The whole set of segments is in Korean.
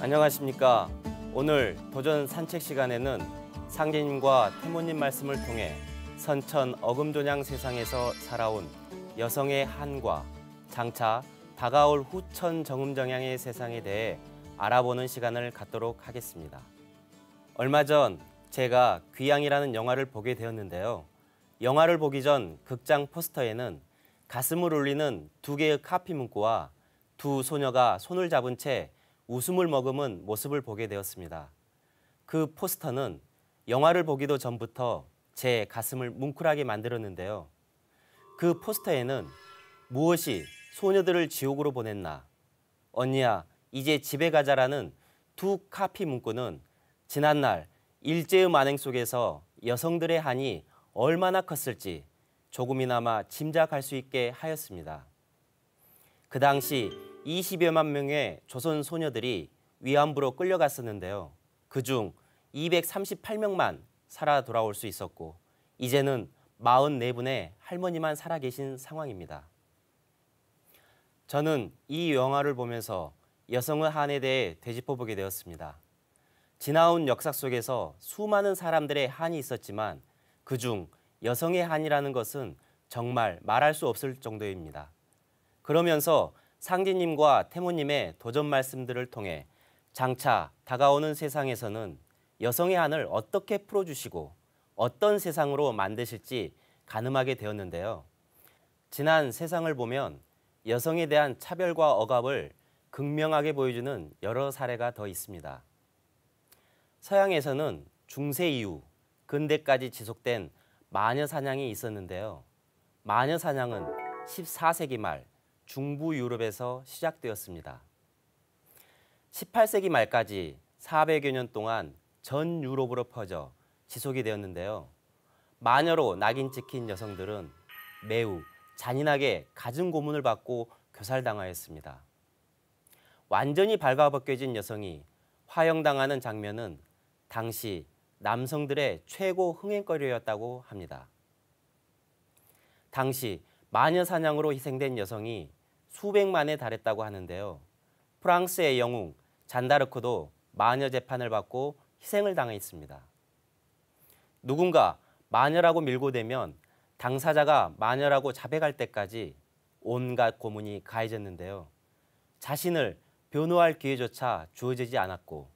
안녕하십니까. 오늘 도전 산책 시간에는 상제님과 태모님 말씀을 통해 선천 어금존양 세상에서 살아온 여성의 한과 장차 다가올 후천 정음정양의 세상에 대해 알아보는 시간을 갖도록 하겠습니다. 얼마 전 제가 귀향이라는 영화를 보게 되었는데요. 영화를 보기 전 극장 포스터에는 가슴을 울리는 두 개의 카피 문구와 두 소녀가 손을 잡은 채 웃음을 머금은 모습을 보게 되었습니다. 그 포스터는 영화를 보기도 전부터 제 가슴을 뭉클하게 만들었는데요. 그 포스터에는 무엇이 소녀들을 지옥으로 보냈나, 언니야 이제 집에 가자라는 두 카피 문구는 지난날 일제의 만행 속에서 여성들의 한이 얼마나 컸을지 조금이나마 짐작할 수 있게 하였습니다. 그 당시 20여만 명의 조선 소녀들이 위안부로 끌려갔었는데요. 그중 238명만 살아 돌아올 수 있었고 이제는 44분의 할머니만 살아계신 상황입니다. 저는 이 영화를 보면서 여성의 한에 대해 되짚어보게 되었습니다. 지나온 역사 속에서 수많은 사람들의 한이 있었지만 그중 여성의 한이라는 것은 정말 말할 수 없을 정도입니다. 그러면서 상제님과 태모님의 도전 말씀들을 통해 장차 다가오는 세상에서는 여성의 한을 어떻게 풀어주시고 어떤 세상으로 만드실지 가늠하게 되었는데요. 지난 세상을 보면 여성에 대한 차별과 억압을 극명하게 보여주는 여러 사례가 더 있습니다. 서양에서는 중세 이후 근대까지 지속된 마녀 사냥이 있었는데요. 마녀 사냥은 14세기 말 중부 유럽에서 시작되었습니다. 18세기 말까지 400여 년 동안 전 유럽으로 퍼져 지속이 되었는데요. 마녀로 낙인 찍힌 여성들은 매우 잔인하게 갖은 고문을 받고 교살당하였습니다. 완전히 발가벗겨진 여성이 화형당하는 장면은 당시 남성들의 최고 흥행거리였다고 합니다. 당시 마녀 사냥으로 희생된 여성이 수백만에 달했다고 하는데요. 프랑스의 영웅 잔다르크도 마녀 재판을 받고 희생을 당했습니다. 누군가 마녀라고 밀고 대면 당사자가 마녀라고 자백할 때까지 온갖 고문이 가해졌는데요. 자신을 변호할 기회조차 주어지지 않았고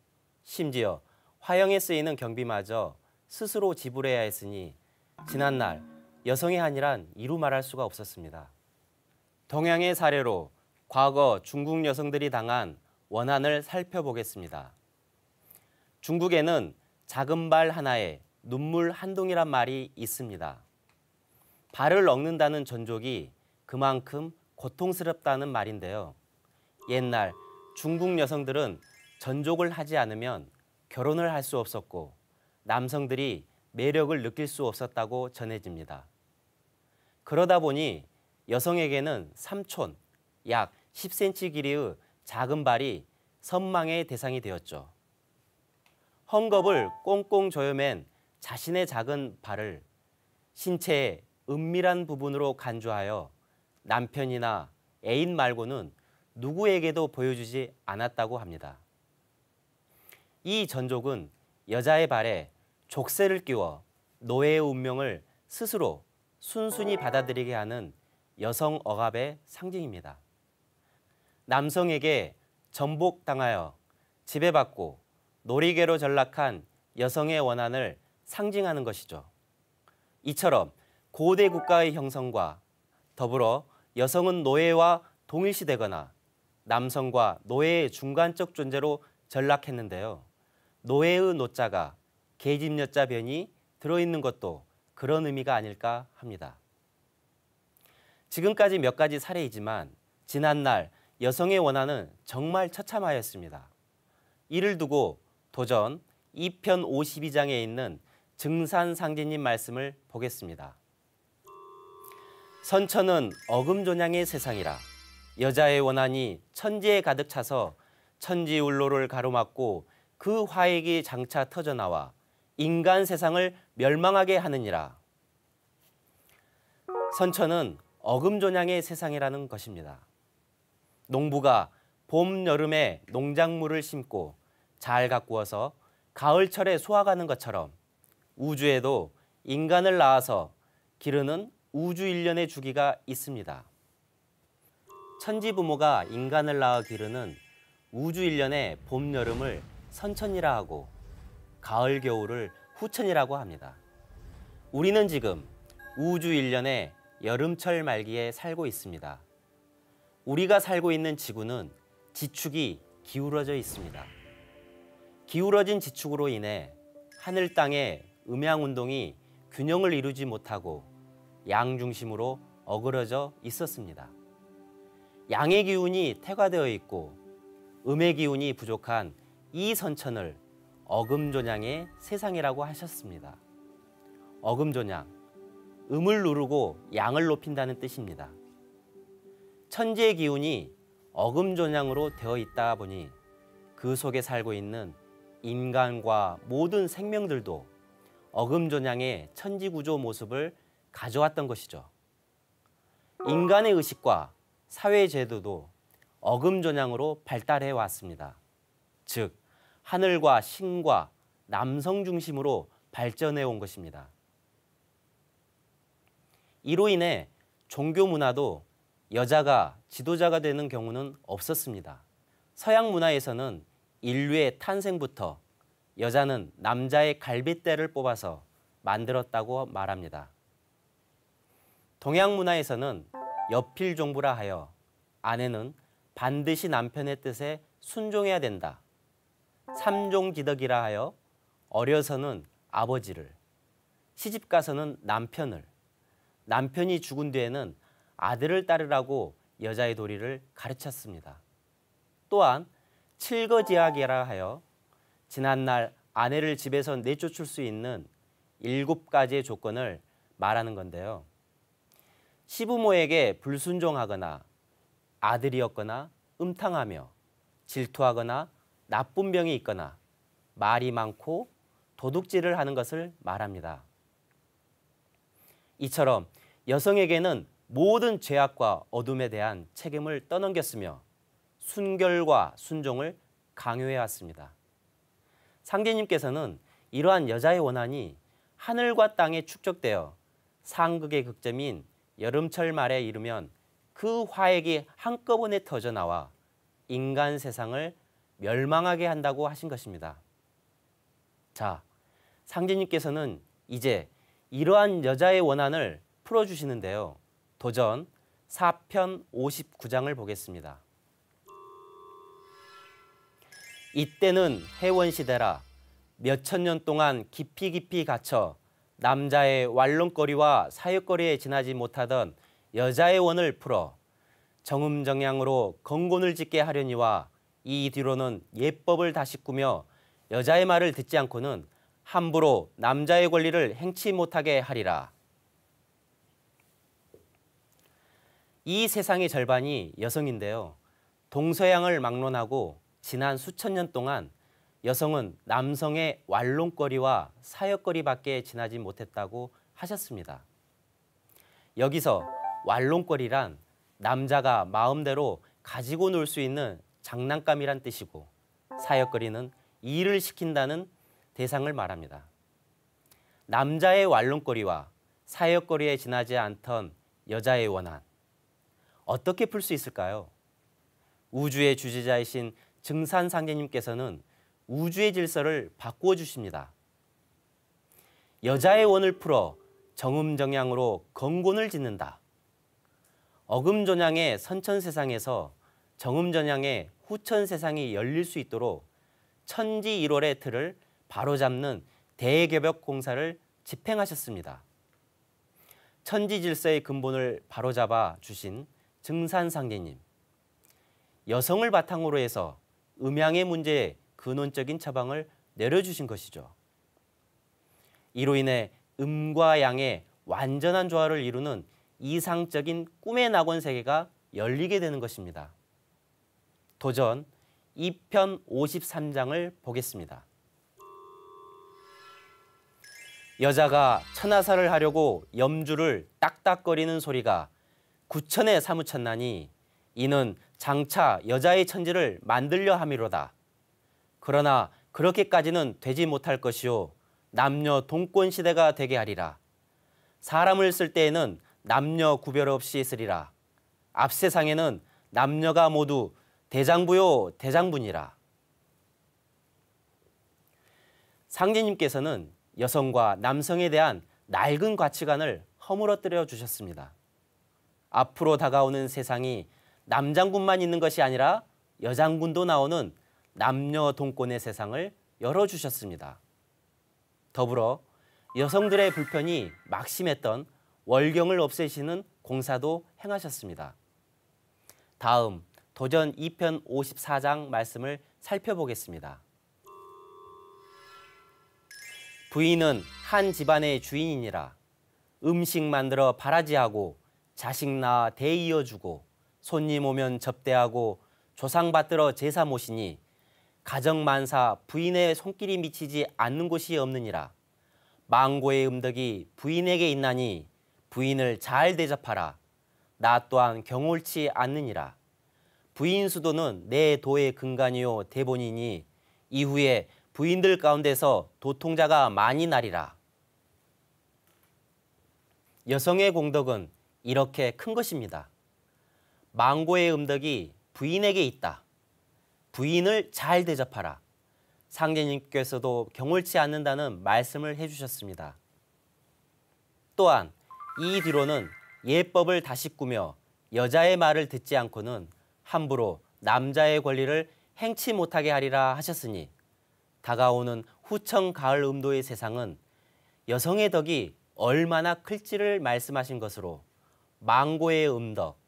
심지어 화형에 쓰이는 경비마저 스스로 지불해야 했으니 지난날 여성의 한이란 이루 말할 수가 없었습니다. 동양의 사례로 과거 중국 여성들이 당한 원한을 살펴보겠습니다. 중국에는 작은 발 하나에 눈물 한 동이란 말이 있습니다. 발을 엉는다는 전족이 그만큼 고통스럽다는 말인데요. 옛날 중국 여성들은 전족을 하지 않으면 결혼을 할 수 없었고 남성들이 매력을 느낄 수 없었다고 전해집니다. 그러다 보니 여성에게는 삼촌, 약 10cm 길이의 작은 발이 선망의 대상이 되었죠. 헝겊을 꽁꽁 조여맨 자신의 작은 발을 신체의 은밀한 부분으로 간주하여 남편이나 애인 말고는 누구에게도 보여주지 않았다고 합니다. 이 전족은 여자의 발에 족쇄를 끼워 노예의 운명을 스스로 순순히 받아들이게 하는 여성 억압의 상징입니다. 남성에게 전복당하여 지배받고 놀이개로 전락한 여성의 원한을 상징하는 것이죠. 이처럼 고대 국가의 형성과 더불어 여성은 노예와 동일시되거나 남성과 노예의 중간적 존재로 전락했는데요. 노예의 노자가 계집여자 변이 들어있는 것도 그런 의미가 아닐까 합니다. 지금까지 몇 가지 사례이지만 지난날 여성의 원한은 정말 처참하였습니다. 이를 두고 도전 2편 52장에 있는 증산상제님 말씀을 보겠습니다. 선천은 어금존양의 세상이라 여자의 원한이 천지에 가득 차서 천지울로를 가로막고 그 화액이 장차 터져나와 인간 세상을 멸망하게 하느니라. 선천은 어금존양의 세상이라는 것입니다. 농부가 봄, 여름에 농작물을 심고 잘 가꾸어서 가을철에 수확하는 것처럼 우주에도 인간을 낳아서 기르는 우주 일련의 주기가 있습니다. 천지부모가 인간을 낳아 기르는 우주 일련의 봄, 여름을 선천이라 하고 가을, 겨울을 후천이라고 합니다. 우리는 지금 우주 일련의 여름철 말기에 살고 있습니다. 우리가 살고 있는 지구는 지축이 기울어져 있습니다. 기울어진 지축으로 인해 하늘 땅의 음양운동이 균형을 이루지 못하고 양중심으로 어그러져 있었습니다. 양의 기운이 퇴화되어 있고 음의 기운이 부족한 이 선천을 어금조냥의 세상이라고 하셨습니다. 어금조냥, 음을 누르고 양을 높인다는 뜻입니다. 천지의 기운이 어금조냥으로 되어 있다 보니 그 속에 살고 있는 인간과 모든 생명들도 어금조냥의 천지구조 모습을 가져왔던 것이죠. 인간의 의식과 사회제도도 어금조냥으로 발달해 왔습니다. 즉, 하늘과 신과 남성 중심으로 발전해 온 것입니다. 이로 인해 종교 문화도 여자가 지도자가 되는 경우는 없었습니다. 서양 문화에서는 인류의 탄생부터 여자는 남자의 갈빗대를 뽑아서 만들었다고 말합니다. 동양 문화에서는 여필종부라 하여 아내는 반드시 남편의 뜻에 순종해야 된다. 삼종기덕이라 하여 어려서는 아버지를, 시집가서는 남편을, 남편이 죽은 뒤에는 아들을 따르라고 여자의 도리를 가르쳤습니다. 또한 칠거지약이라 하여 지난날 아내를 집에서 내쫓을 수 있는 7가지의 조건을 말하는 건데요. 시부모에게 불순종하거나 아들이었거나 음탕하며 질투하거나 나쁜 병이 있거나 말이 많고 도둑질을 하는 것을 말합니다. 이처럼 여성에게는 모든 죄악과 어둠에 대한 책임을 떠넘겼으며 순결과 순종을 강요해 왔습니다. 상제님께서는 이러한 여자의 원한이 하늘과 땅에 축적되어 상극의 극점인 여름철 말에 이르면 그 화액이 한꺼번에 터져나와 인간 세상을 멸망하게 한다고 하신 것입니다. 자, 상제님께서는 이제 이러한 여자의 원한을 풀어주시는데요. 도전 4편 59장을 보겠습니다. 이때는 해원시대라 몇천 년 동안 깊이 갇혀 남자의 완론거리와 사역거리에 지나지 못하던 여자의 원을 풀어 정음정양으로 건곤을 짓게 하려니와 이 뒤로는 예법을 다시 꾸며 여자의 말을 듣지 않고는 함부로 남자의 권리를 행치 못하게 하리라. 이 세상의 절반이 여성인데요. 동서양을 막론하고 지난 수천 년 동안 여성은 남성의 완론거리와 사역거리밖에 지나지 못했다고 하셨습니다. 여기서 완론거리란 남자가 마음대로 가지고 놀 수 있는 장난감이란 뜻이고 사역거리는 일을 시킨다는 대상을 말합니다. 남자의 완론거리와 사역거리에 지나지 않던 여자의 원한, 어떻게 풀 수 있을까요? 우주의 주재자이신 증산상제님께서는 우주의 질서를 바꾸어 주십니다. 여자의 원을 풀어 정음정양으로 건곤을 짓는다. 어금조냥의 선천세상에서 정음전향의 후천세상이 열릴 수 있도록 천지일월의 틀을 바로잡는 대개벽 공사를 집행하셨습니다. 천지질서의 근본을 바로잡아 주신 증산상제님, 여성을 바탕으로 해서 음양의 문제에 근원적인 처방을 내려주신 것이죠. 이로 인해 음과 양의 완전한 조화를 이루는 이상적인 꿈의 낙원 세계가 열리게 되는 것입니다. 도전 2편 53장을 보겠습니다. 여자가 천하사를 하려고 염주를 딱딱거리는 소리가 구천에 사무쳤나니 이는 장차 여자의 천지를 만들려 함이로다. 그러나 그렇게까지는 되지 못할 것이요 남녀 동권 시대가 되게 하리라. 사람을 쓸 때에는 남녀 구별 없이 쓰리라. 앞 세상에는 남녀가 모두 대장부요 대장분이라. 상제님께서는 여성과 남성에 대한 낡은 가치관을 허물어뜨려 주셨습니다. 앞으로 다가오는 세상이 남장군만 있는 것이 아니라 여장군도 나오는 남녀 동권의 세상을 열어주셨습니다. 더불어 여성들의 불편이 막심했던 월경을 없애시는 공사도 행하셨습니다. 다음 도전 2편 54장 말씀을 살펴보겠습니다. 부인은 한 집안의 주인이니라. 음식 만들어 바라지하고 자식 낳아 대이어주고 손님 오면 접대하고 조상 받들어 제사 모시니 가정 만사 부인의 손길이 미치지 않는 곳이 없느니라. 망고의 음덕이 부인에게 있나니 부인을 잘 대접하라. 나 또한 경홀치 않느니라. 부인 수도는 내 도의 근간이요 대본이니 이후에 부인들 가운데서 도통자가 많이 나리라. 여성의 공덕은 이렇게 큰 것입니다. 망고의 음덕이 부인에게 있다. 부인을 잘 대접하라. 상제님께서도 경홀치 않는다는 말씀을 해주셨습니다. 또한 이 뒤로는 예법을 다시 꾸며 여자의 말을 듣지 않고는 함부로 남자의 권리를 행치 못하게 하리라 하셨으니 다가오는 후청 가을 음도의 세상은 여성의 덕이 얼마나 클지를 말씀하신 것으로 망고의 음덕,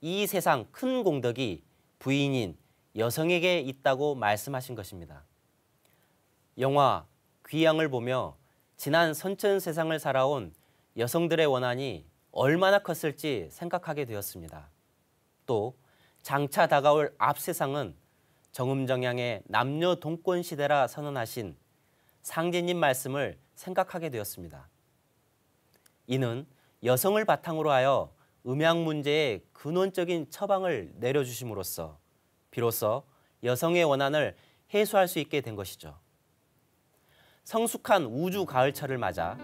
이 세상 큰 공덕이 부인인 여성에게 있다고 말씀하신 것입니다. 영화 귀양을 보며 지난 선천 세상을 살아온 여성들의 원한이 얼마나 컸을지 생각하게 되었습니다. 또 장차 다가올 앞 세상은 정음정양의 남녀 동권 시대라 선언하신 상제님 말씀을 생각하게 되었습니다. 이는 여성을 바탕으로 하여 음양 문제의 근원적인 처방을 내려주심으로써 비로소 여성의 원한을 해소할 수 있게 된 것이죠. 성숙한 우주 가을철을 맞아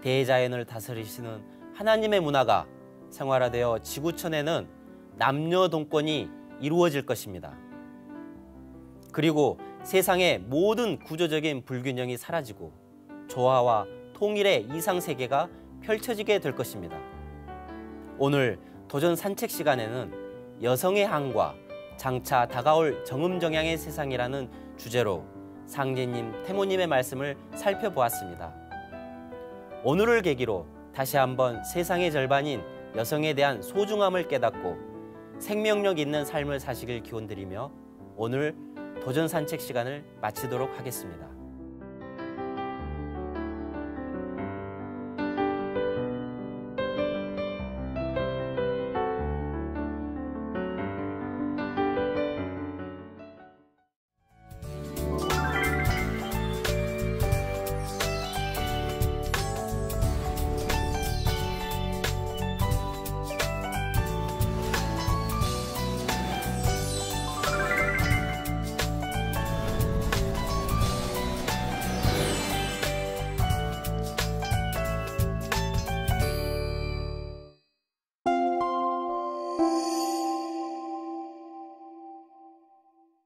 대자연을 다스리시는 하나님의 문화가 생활화되어 지구촌에는 남녀 동권이 이루어질 것입니다. 그리고 세상의 모든 구조적인 불균형이 사라지고 조화와 통일의 이상세계가 펼쳐지게 될 것입니다. 오늘 도전 산책 시간에는 여성의 한과 장차 다가올 정음정양의 세상이라는 주제로 상제님, 태모님의 말씀을 살펴보았습니다. 오늘을 계기로 다시 한번 세상의 절반인 여성에 대한 소중함을 깨닫고 생명력 있는 삶을 사시길 기원드리며 오늘 도전 산책 시간을 마치도록 하겠습니다.